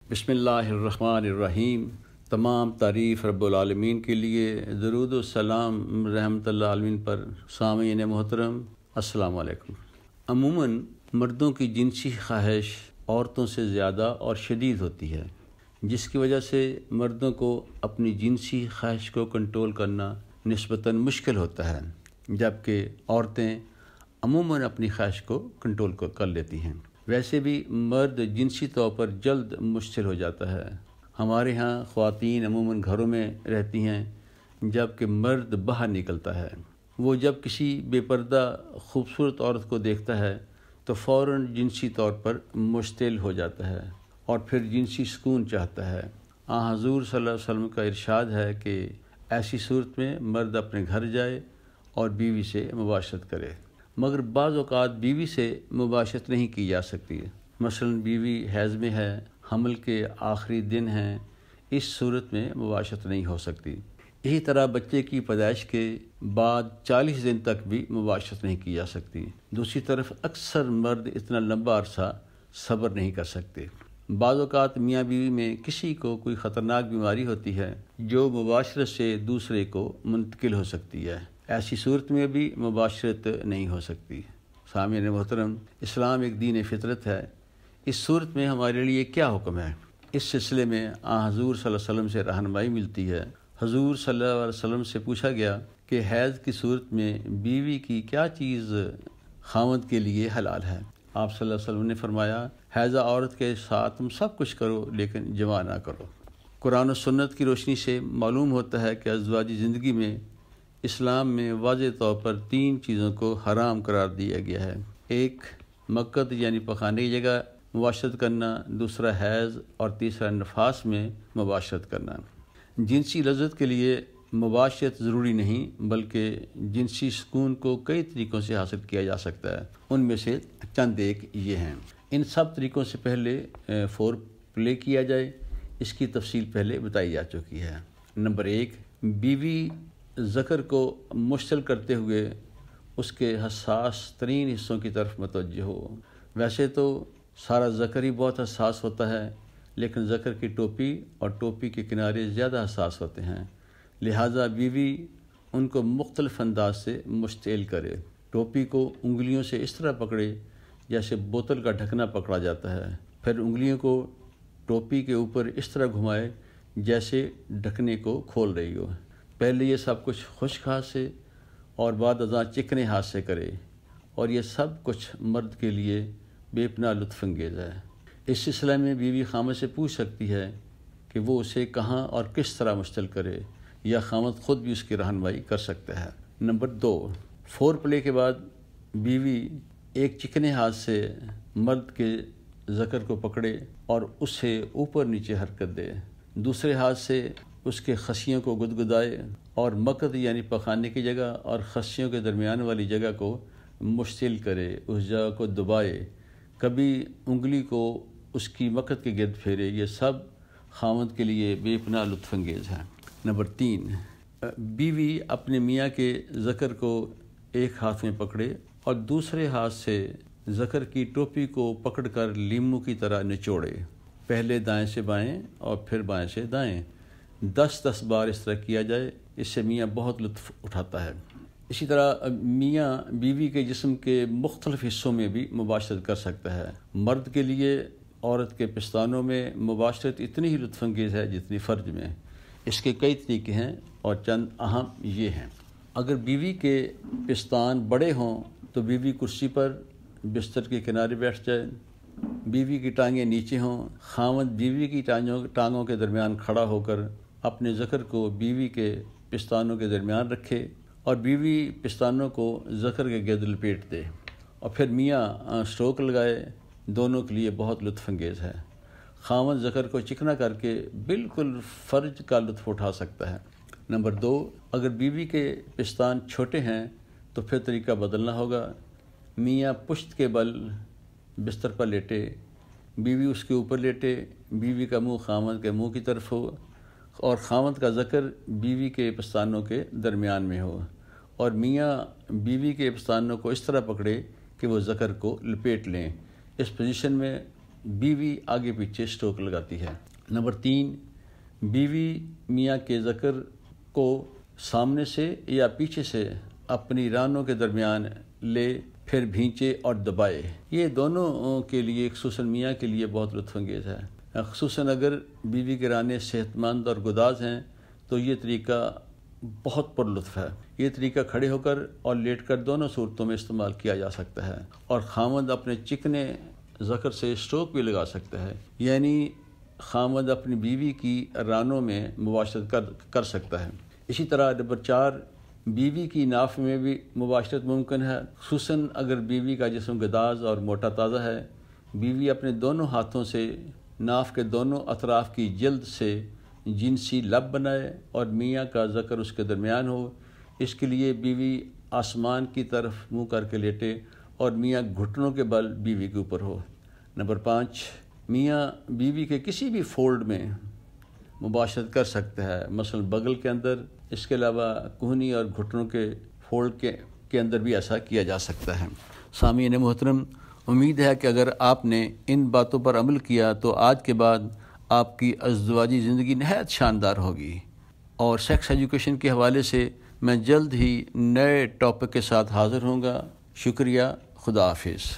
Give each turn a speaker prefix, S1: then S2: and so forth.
S1: بسم اللہ الرحمن الرحیم۔ تمام تعریف رب العالمین کے لیے، درود و سلام رحمت اللہ عالمین پر۔ سامعین محترم، السلام علیکم۔ عموماً مردوں کی جنسی خواہش عورتوں سے زیادہ اور شدید ہوتی ہے، جس کی وجہ سے مردوں کو اپنی جنسی خواہش کو کنٹرول کرنا نسبتاً مشکل ہوتا ہے، جبکہ عورتیں عموماً اپنی خواہش کو کنٹرول کر لیتی ہیں۔ ویسے بھی مرد جنسی طور پر جلد مشتعل ہو جاتا ہے۔ ہمارے ہاں خواتین عموماً گھروں میں رہتی ہیں، جبکہ مرد باہر نکلتا ہے۔ وہ جب کسی بے پردہ خوبصورت عورت کو دیکھتا ہے تو فوراً جنسی طور پر مشتعل ہو جاتا ہے اور پھر جنسی سکون چاہتا ہے۔ حضور صلی اللہ علیہ وسلم کا ارشاد ہے کہ ایسی صورت میں مرد اپنے گھر جائے اور بیوی سے مباشرت کرے، مگر بعض اوقات بیوی سے مباشرت نہیں کی جا سکتی۔ مثلاً بیوی حیض میں ہے، حمل کے آخری دن ہیں، اس صورت میں مباشرت نہیں ہو سکتی۔ اسی طرح بچے کی پیدائش کے بعد 40 دن تک بھی مباشرت نہیں کی جا سکتی۔ دوسری طرف اکثر مرد اتنا لمبا عرصہ صبر نہیں کر سکتے۔ بعض اوقات میاں بیوی میں کسی کو کوئی خطرناک بیماری ہوتی ہے جو مباشرت سے دوسرے کو منتقل ہو سکتی ہے، ایسی صورت میں بھی مباشرت نہیں ہو سکتی۔ سامعین محترم، اسلام ایک دین فطرت ہے۔ اس صورت میں ہمارے لیے کیا حکم ہے؟ اس سلسلے میں حضور صلی اللہ علیہ وسلم سے رہنمائی ملتی ہے۔ حضور صلی اللہ علیہ وسلم سے پوچھا گیا کہ حیض کی صورت میں بیوی کی کیا چیز خاوند کے لیے حلال ہے؟ آپ صلی اللہ علیہ وسلم نے فرمایا، حیضہ عورت کے ساتھ تم سب کچھ کرو لیکن جماع نہ کرو۔ قرآن و سنت کی روشنی سے معلوم ہوتا ہے کہ ازدواجی زندگی میں اسلام میں واضح طور پر 3 چیزوں کو حرام قرار دیا گیا ہے۔ ایک، مکت یعنی پخانے کی جگہ مباشرت کرنا، دوسرا حیض اور تیسرا نفاس میں مباشرت کرنا۔ جنسی لذت کے لیے مباشرت ضروری نہیں، بلکہ جنسی سکون کو کئی طریقوں سے حاصل کیا جا سکتا ہے۔ ان میں سے چند ایک یہ ہیں۔ ان سب طریقوں سے پہلے فور پلے کیا جائے، اس کی تفصیل پہلے بتائی جا چکی ہے۔ نمبر 1، بیوی ذکر کو مشتعل کرتے ہوئے اس کے حساس ترین حصوں کی طرف متوجہ ہو۔ ویسے تو سارا ذکر ہی بہت حساس ہوتا ہے، لیکن ذکر کی ٹوپی اور ٹوپی کے کنارے زیادہ حساس ہوتے ہیں، لہٰذا بیوی ان کو مختلف انداز سے مشتعل کرے۔ ٹوپی کو انگلیوں سے اس طرح پکڑے جیسے بوتل کا ڈھکنا پکڑا جاتا ہے، پھر انگلیوں کو ٹوپی کے اوپر اس طرح گھمائے جیسے ڈھکنے کو کھول رہی ہو۔ پہلے یہ سب کچھ خشک ہاتھ سے اور بعد ازاں چکنے ہاتھ سے کرے، اور یہ سب کچھ مرد کے لیے بے پناہ لطف انگیز ہے۔ اس سلسلے میں بیوی خامد سے پوچھ سکتی ہے کہ وہ اسے کہاں اور کس طرح مشتعل کرے، یا خامد خود بھی اس کی رہنمائی کر سکتا ہے۔ نمبر 2، فور پلے کے بعد بیوی ایک چکنے ہاتھ سے مرد کے ذکر کو پکڑے اور اسے اوپر نیچے حرکت دے، دوسرے ہاتھ سے اس کے خصیوں کو گدگدائے اور مکد یعنی پخانے کی جگہ اور خصیوں کے درمیان والی جگہ کو مشتعل کرے، اس جگہ کو دبائے، کبھی انگلی کو اس کی مکد کے گرد پھیرے۔ یہ سب خاوند کے لیے بے پناہ لطف انگیز ہے۔ نمبر 3، بیوی اپنے میاں کے ذکر کو ایک ہاتھ میں پکڑے اور دوسرے ہاتھ سے ذکر کی ٹوپی کو پکڑ کر لیمو کی طرح نچوڑے، پہلے دائیں سے بائیں اور پھر بائیں سے دائیں، 10 بار اس طرح کیا جائے۔ اس سے میاں بہت لطف اٹھاتا ہے۔ اسی طرح میاں بیوی کے جسم کے مختلف حصوں میں بھی مباشرت کر سکتا ہے۔ مرد کے لیے عورت کے پستانوں میں مباشرت اتنی ہی لطف انگیز ہے جتنی فرج میں۔ اس کے کئی طریقے ہیں اور چند اہم یہ ہیں۔ اگر بیوی کے پستان بڑے ہوں تو بیوی کرسی پر بستر کے کنارے بیٹھ جائے، بیوی کی ٹانگیں نیچے ہوں، خاوند بیوی کی ٹانگوں کے درمیان کھڑا ہو کر اپنے ذکر کو بیوی کے پستانوں کے درمیان رکھے اور بیوی پستانوں کو ذکر کے گرد لپیٹ دے، اور پھر میاں اسٹروک لگائے۔ دونوں کے لیے بہت لطف انگیز ہے۔ خاوند ذکر کو چکنا کر کے بالکل فرج کا لطف اٹھا سکتا ہے۔ نمبر 2، اگر بیوی کے پستان چھوٹے ہیں تو پھر طریقہ بدلنا ہوگا۔ میاں پشت کے بل بستر پر لیٹے، بیوی اس کے اوپر لیٹے، بیوی کا منہ خاوند کے منہ کی طرف ہو اور خاوند کا ذکر بیوی کے پستانوں کے درمیان میں ہو، اور میاں بیوی کے پستانوں کو اس طرح پکڑے کہ وہ ذکر کو لپیٹ لیں۔ اس پوزیشن میں بیوی آگے پیچھے اسٹروک لگاتی ہے۔ نمبر 3، بیوی میاں کے ذکر کو سامنے سے یا پیچھے سے اپنی رانوں کے درمیان لے پھر بھینچے اور دبائے۔ یہ دونوں کے لیے، خصوصاً میاں کے لیے بہت لطف انگیز ہے، خصوصاً اگر بیوی کے رانے صحت مند اور گداز ہیں تو یہ طریقہ بہت پر لطف ہے۔ یہ طریقہ کھڑے ہو کر اور لیٹ کر دونوں صورتوں میں استعمال کیا جا سکتا ہے، اور خامند اپنے چکنے ذکر سے اسٹروک بھی لگا سکتا ہے، یعنی خامند اپنی بیوی کی رانوں میں مباشرت کر سکتا ہے۔ اسی طرح نمبر 4، بیوی کی ناف میں بھی مباشرت ممکن ہے، خصوصاً اگر بیوی کا جسم گداز اور موٹا تازہ ہے۔ بیوی اپنے دونوں ہاتھوں سے ناف کے دونوں اطراف کی جلد سے جنسی لب بنائے اور میاں کا ذکر اس کے درمیان ہو۔ اس کے لیے بیوی آسمان کی طرف منہ کر کے لیٹے اور میاں گھٹنوں کے بل بیوی کے اوپر ہو۔ نمبر 5، میاں بیوی کے کسی بھی فولڈ میں مباشرت کر سکتا ہے، مثلا بغل کے اندر، اس کے علاوہ کہنی اور گھٹنوں کے فولڈ کے اندر بھی ایسا کیا جا سکتا ہے۔ سامعین محترم، امید ہے کہ اگر آپ نے ان باتوں پر عمل کیا تو آج کے بعد آپ کی ازدواجی زندگی نہایت شاندار ہوگی، اور سیکس ایجوکیشن کے حوالے سے میں جلد ہی نئے ٹاپک کے ساتھ حاضر ہوں گا۔ شکریہ، خدا حافظ۔